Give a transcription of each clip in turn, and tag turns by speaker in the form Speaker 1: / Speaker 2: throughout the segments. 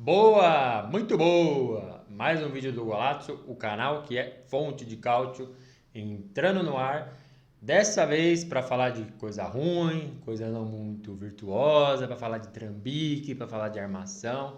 Speaker 1: Boa, muito boa! Mais um vídeo do Golazzo, o canal que é fonte de cálcio, entrando no ar. Dessa vez para falar de coisa ruim, coisa não muito virtuosa, para falar de trambique, para falar de armação,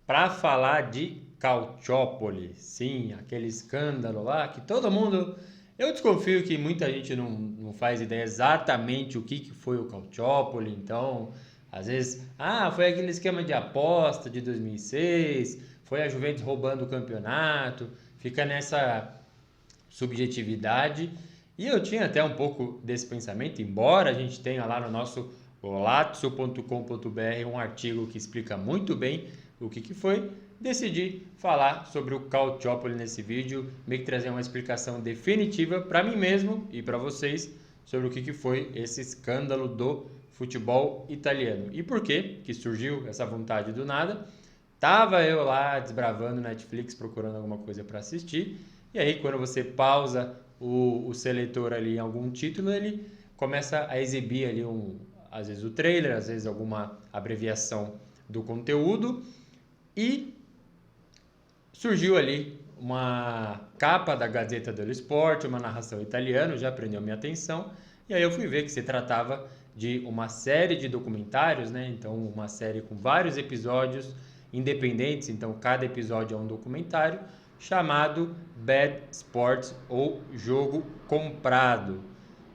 Speaker 1: para falar de Calciopoli. Sim, aquele escândalo lá que todo mundo. Eu desconfio que muita gente não faz ideia exatamente o que foi o Calciopoli, então às vezes, foi aquele esquema de aposta de 2006, foi a Juventus roubando o campeonato, fica nessa subjetividade. E eu tinha até um pouco desse pensamento, embora a gente tenha lá no nosso golazzo.com.br um artigo que explica muito bem o que foi, decidi falar sobre o Calciopoli nesse vídeo, meio que trazer uma explicação definitiva para mim mesmo e para vocês sobre o que foi esse escândalo do futebol italiano. E por que surgiu essa vontade do nada? Tava eu lá desbravando Netflix, procurando alguma coisa para assistir, e aí quando você pausa o seletor ali em algum título, ele começa a exibir ali às vezes o trailer, às vezes alguma abreviação do conteúdo, e surgiu ali uma capa da Gazzetta dello Sport, uma narração italiana, já prendeu minha atenção, e aí eu fui ver que se tratava de uma série de documentários, né? Então uma série com vários episódios independentes, então cada episódio é um documentário, chamado Bad Sports ou Jogo Comprado.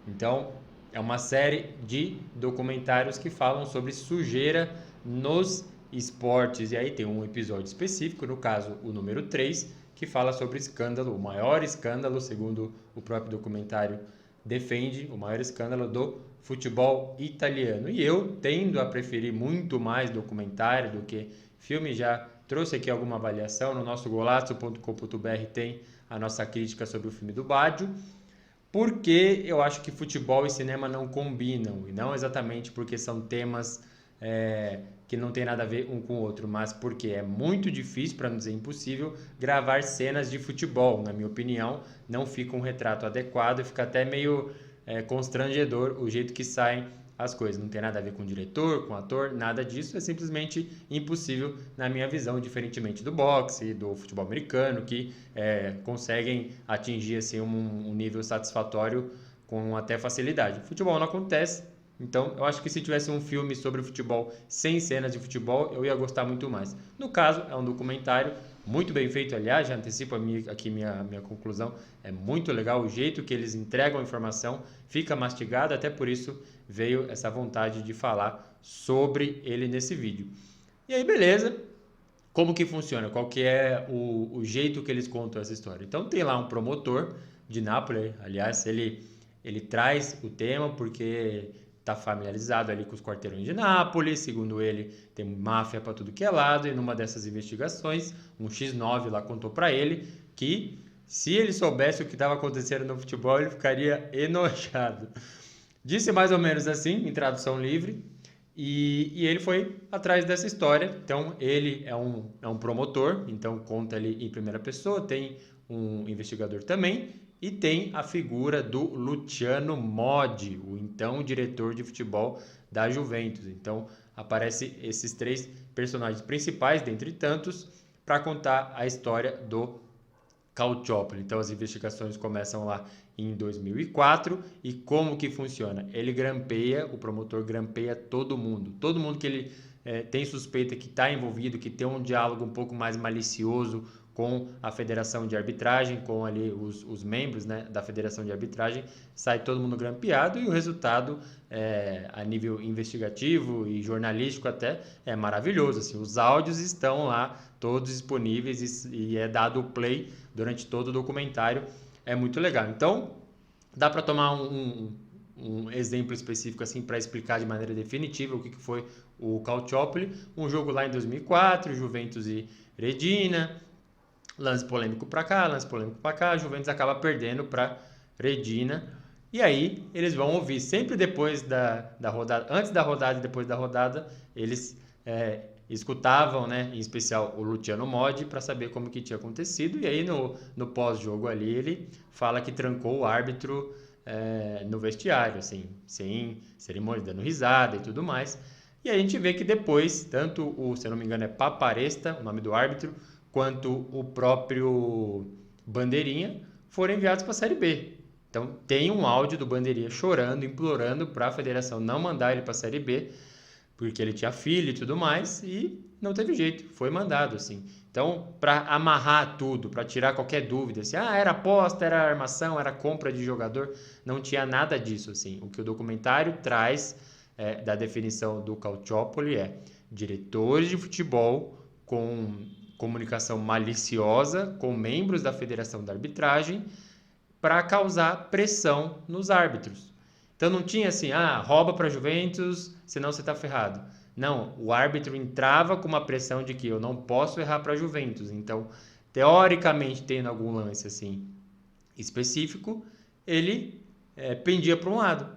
Speaker 1: Então é uma série de documentários que falam sobre sujeira nos esportes. E aí tem um episódio específico, no caso o número 3, que fala sobre escândalo, o maior escândalo, segundo o próprio documentário defende, o maior escândalo do futebol italiano. E eu tendo a preferir muito mais documentário do que filme, já trouxe aqui alguma avaliação, no nosso golazzo.com.br tem a nossa crítica sobre o filme do Baggio, porque eu acho que futebol e cinema não combinam, e não exatamente porque são temas que não tem nada a ver um com o outro, mas porque é muito difícil, para não dizer impossível, gravar cenas de futebol. Na minha opinião, não fica um retrato adequado, fica até meio constrangedor o jeito que saem as coisas. Não tem nada a ver com o diretor, com o ator, nada disso, é simplesmente impossível na minha visão, diferentemente do boxe e do futebol americano, que conseguem atingir assim, um nível satisfatório com até facilidade. Futebol não acontece, então eu acho que se tivesse um filme sobre futebol sem cenas de futebol, eu ia gostar muito mais. No caso, é um documentário muito bem feito, aliás, já antecipo aqui minha conclusão, é muito legal o jeito que eles entregam a informação, fica mastigado, até por isso veio essa vontade de falar sobre ele nesse vídeo. E aí, beleza, como que funciona? Qual que é o jeito que eles contam essa história? Então tem lá um promotor de Nápoles, aliás, ele traz o tema porque está familiarizado ali com os quarteirões de Nápoles, segundo ele tem máfia para tudo que é lado, e numa dessas investigações, um X9 lá contou para ele que se ele soubesse o que estava acontecendo no futebol, ele ficaria enojado. Disse mais ou menos assim, em tradução livre, e ele foi atrás dessa história. Então, ele é um promotor, então conta ali em primeira pessoa, tem um investigador também, e tem a figura do Luciano Modi, o então diretor de futebol da Juventus. Então, aparece esses três personagens principais, dentre tantos, para contar a história do Calciopoli. Então as investigações começam lá em 2004 e como que funciona? Ele grampeia, o promotor grampeia todo mundo que ele tem suspeita que está envolvido, que tem um diálogo um pouco mais malicioso com a federação de arbitragem, com ali os membros, né, da federação de arbitragem, sai todo mundo grampeado e o resultado a nível investigativo e jornalístico até é maravilhoso. Assim, os áudios estão lá todos disponíveis e é dado o play durante todo o documentário, é muito legal. Então dá para tomar um exemplo específico assim para explicar de maneira definitiva o que foi o Calciopoli, um jogo lá em 2004, Juventus e Reggina, lance polêmico para cá, lance polêmico para cá, a Juventus acaba perdendo para Reggina. E aí eles vão ouvir sempre depois da rodada, antes da rodada e depois da rodada, eles escutavam, né, em especial o Luciano Modi, para saber como que tinha acontecido. E aí no pós-jogo ali ele fala que trancou o árbitro no vestiário, assim, sem cerimônia, dando risada e tudo mais. E a gente vê que depois, tanto se eu não me engano é Paparesta, o nome do árbitro, quanto o próprio Bandeirinha foram enviados para a Série B. Então tem um áudio do Bandeirinha chorando, implorando para a federação não mandar ele para a Série B, porque ele tinha filho e tudo mais, e não teve jeito, foi mandado assim. Então, para amarrar tudo, para tirar qualquer dúvida, se era aposta, era armação, era compra de jogador, não tinha nada disso assim. O que o documentário traz da definição do Calciopoli é diretores de futebol com comunicação maliciosa com membros da Federação da Arbitragem para causar pressão nos árbitros. Então não tinha assim, rouba para Juventus, senão você está ferrado. Não, o árbitro entrava com uma pressão de que eu não posso errar para Juventus. Então, teoricamente, tendo algum lance assim específico, ele pendia para um lado,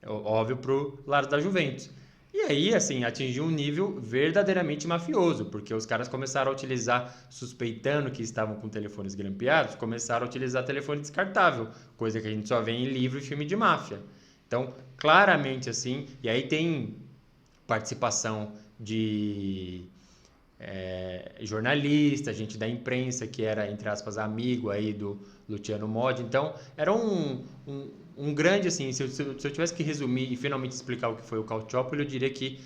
Speaker 1: óbvio para o lado da Juventus. E aí, assim, atingiu um nível verdadeiramente mafioso, porque os caras começaram a utilizar, suspeitando que estavam com telefones grampeados, começaram a utilizar telefone descartável, coisa que a gente só vê em livro e filme de máfia. Então, claramente assim, e aí tem participação de jornalista, gente da imprensa que era, entre aspas, amigo aí do Luciano Modi. Então, era um grande, assim, se eu tivesse que resumir e finalmente explicar o que foi o Calciopoli, eu diria que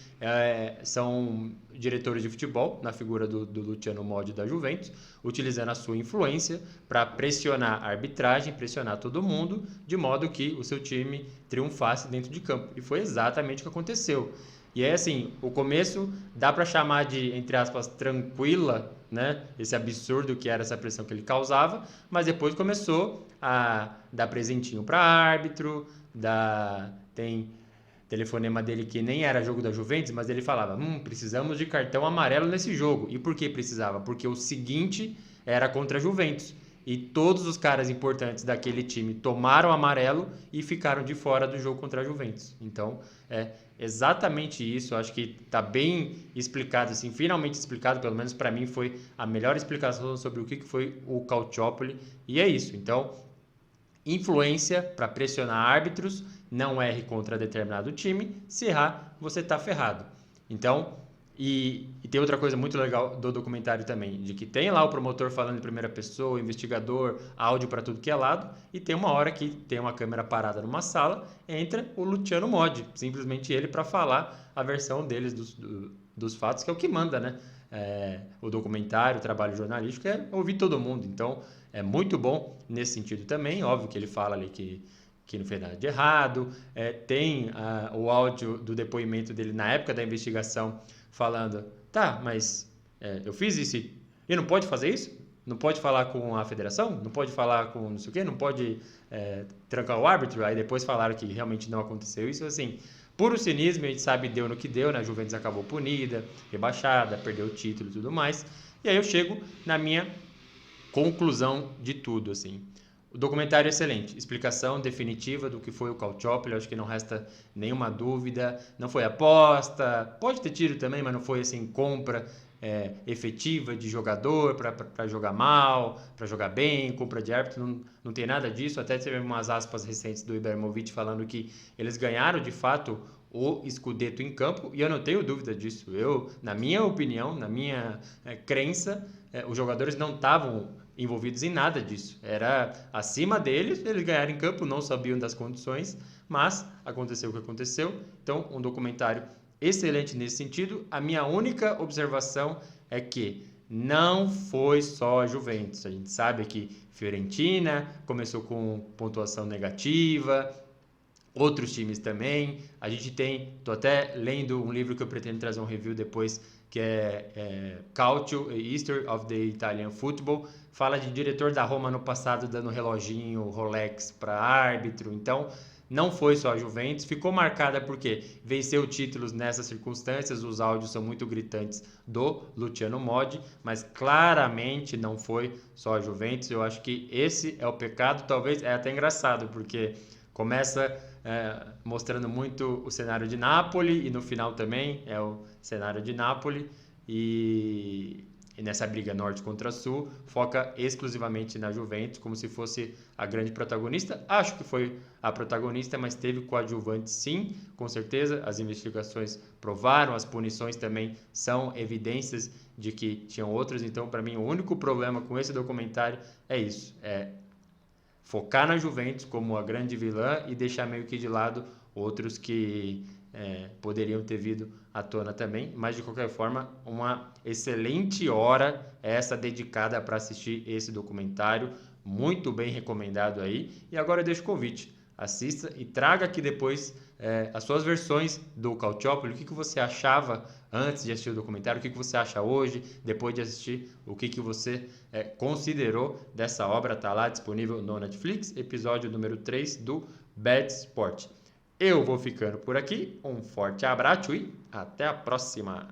Speaker 1: são diretores de futebol, na figura do Luciano Modi da Juventus, utilizando a sua influência para pressionar a arbitragem, pressionar todo mundo, de modo que o seu time triunfasse dentro de campo. E foi exatamente o que aconteceu. E é assim, o começo dá para chamar de, entre aspas, tranquila, né? Esse absurdo que era essa pressão que ele causava, mas depois começou a dar presentinho para árbitro, tem telefonema dele que nem era jogo da Juventus, mas ele falava, precisamos de cartão amarelo nesse jogo. E por que precisava? Porque o seguinte era contra a Juventus. E todos os caras importantes daquele time tomaram amarelo e ficaram de fora do jogo contra a Juventus. Então, é exatamente isso. Acho que está bem explicado, assim, finalmente explicado, pelo menos para mim foi a melhor explicação sobre o que foi o Calciopoli. E é isso. Então, influência para pressionar árbitros, não erre contra determinado time. Se errar, você está ferrado. Então, e tem outra coisa muito legal do documentário também, de que tem lá o promotor falando em primeira pessoa, o investigador, áudio para tudo que é lado, e tem uma hora que tem uma câmera parada numa sala, entra o Luciano Modi, simplesmente ele para falar a versão deles dos fatos, que é o que manda, né? O documentário, o trabalho jornalístico é ouvir todo mundo, então é muito bom nesse sentido também, óbvio que ele fala ali que não fez nada de errado, tem o áudio do depoimento dele na época da investigação, falando, tá, mas eu fiz isso e não pode fazer isso? Não pode falar com a federação? Não pode falar com não sei o quê? Não pode trancar o árbitro? Aí depois falaram que realmente não aconteceu isso. Assim, puro cinismo, a gente sabe, deu no que deu, né? A Juventus acabou punida, rebaixada, perdeu o título e tudo mais. E aí eu chego na minha conclusão de tudo, assim. O documentário é excelente, explicação definitiva do que foi o Calciopoli, acho que não resta nenhuma dúvida, não foi aposta, pode ter tido também, mas não foi assim compra efetiva de jogador para jogar mal, para jogar bem, compra de árbitro, não tem nada disso, até teve umas aspas recentes do Ibrahimovic falando que eles ganharam de fato o Scudetto em campo, e eu não tenho dúvida disso, na minha opinião, na minha crença, os jogadores não estavam envolvidos em nada disso. Era acima deles, eles ganharam em campo, não sabiam das condições, mas aconteceu o que aconteceu. Então, um documentário excelente nesse sentido. A minha única observação é que não foi só a Juventus. A gente sabe que Fiorentina começou com pontuação negativa, outros times também. A gente estou até lendo um livro que eu pretendo trazer um review depois, que é Calcio, History of the Italian Football, fala de diretor da Roma no passado dando reloginho, Rolex para árbitro. Então, não foi só a Juventus, ficou marcada porque venceu títulos nessas circunstâncias, os áudios são muito gritantes do Luciano Modi, mas claramente não foi só a Juventus. Eu acho que esse é o pecado, talvez é até engraçado, porque começa mostrando muito o cenário de Napoli e no final também é o cenário de Napoli, e nessa briga norte contra sul, foca exclusivamente na Juventus, como se fosse a grande protagonista. Acho que foi a protagonista, mas teve coadjuvante sim, com certeza. As investigações provaram, as punições também são evidências de que tinham outros. Então, para mim, o único problema com esse documentário é isso, é focar na Juventus como a grande vilã e deixar meio que de lado outros que poderiam ter vindo à tona também, mas de qualquer forma, uma excelente hora essa dedicada para assistir esse documentário, muito bem recomendado aí. E agora eu deixo o convite, assista e traga aqui depois as suas versões do Calciopoli, o que você achava antes de assistir o documentário, o que você acha hoje, depois de assistir, o que você considerou dessa obra. Tá lá disponível no Netflix, episódio número 3 do Bad Sport. Eu vou ficando por aqui, um forte abraço e até a próxima!